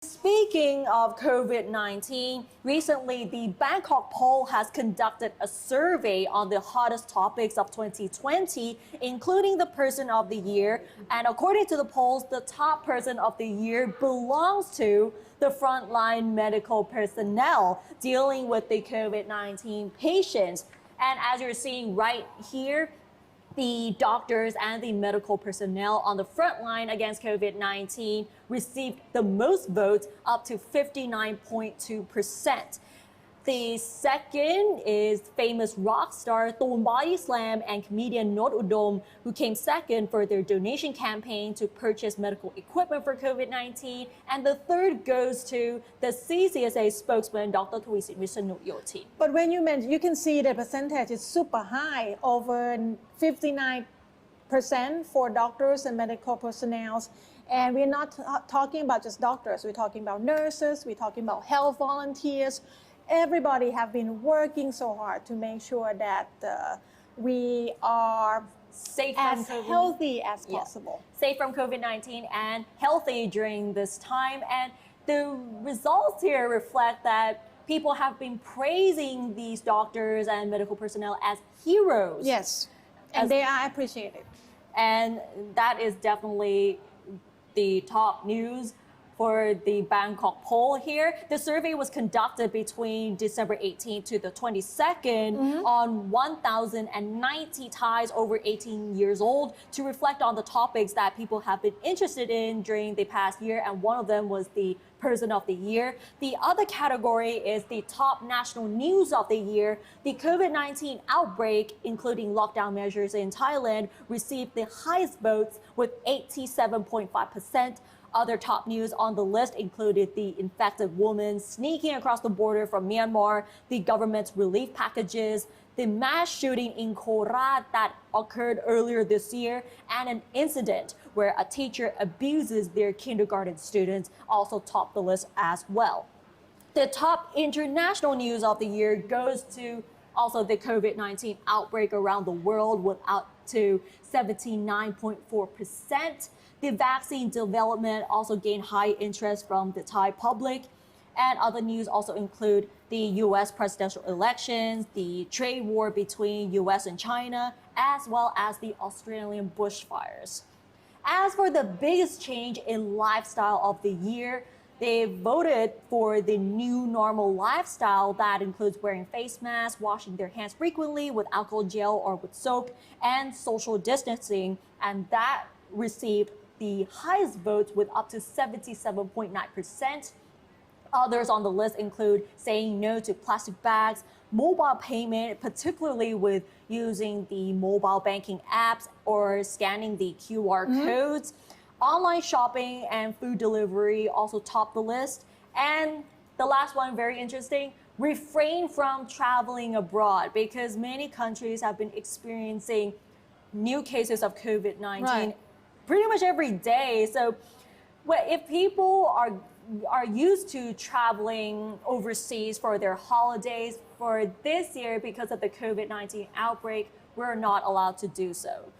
Speaking of COVID-19, recently the Bangkok Poll has conducted a survey on the hottest topics of 2020, including the Person of the Year. And according to the polls, the top Person of the Year belongs to the frontline medical personnel dealing with the COVID-19 patients. And as you're seeing right here, the doctors and the medical personnel on the front line against COVID-19 received the most votes, up to 59.2%. The second is famous rock star Thorn Body Slam and comedian Not Udom, who came second for their donation campaign to purchase medical equipment for COVID-19. And the third goes to the CCSA spokesman, Dr. Thawisit Wissanuyoti. But when you mention, you can see the percentage is super high, over 59% for doctors and medical personnel. And we're not talking about just doctors, we're talking about nurses, we're talking about health volunteers. Everybody have been working so hard to make sure that we are safe as healthy as possible. Safe from COVID-19 and healthy during this time. And the results here reflect that people have been praising these doctors and medical personnel as heroes. Yes, and they are appreciated. And that is definitely the top news for the Bangkok Poll here. The survey was conducted between December 18th to the 22nd on 1,090 Thais over 18 years old to reflect on the topics that people have been interested in during the past year, and one of them was the Person of the Year. The other category is the top national news of the year. The COVID-19 outbreak, including lockdown measures in Thailand, received the highest votes with 87.5%. Other top news on the list included the infected woman sneaking across the border from Myanmar, the government's relief packages, the mass shooting in Korat that occurred earlier this year, and an incident where a teacher abuses their kindergarten students also topped the list as well. The top international news of the year goes to also the COVID-19 outbreak around the world, with up to 79.4%. The vaccine development also gained high interest from the Thai public. And other news also include the US presidential elections, the trade war between US and China, as well as the Australian bushfires. As for the biggest change in lifestyle of the year, they voted for the new normal lifestyle that includes wearing face masks, washing their hands frequently with alcohol gel or with soap, and social distancing. And that received the highest votes with up to 77.9%. Others on the list include saying no to plastic bags, mobile payment, particularly with using the mobile banking apps or scanning the QR codes. Online shopping and food delivery also topped the list. And the last one, very interesting, refrain from traveling abroad, because many countries have been experiencing new cases of COVID-19 pretty much every day. So if people are used to traveling overseas for their holidays, for this year, because of the COVID-19 outbreak, we're not allowed to do so.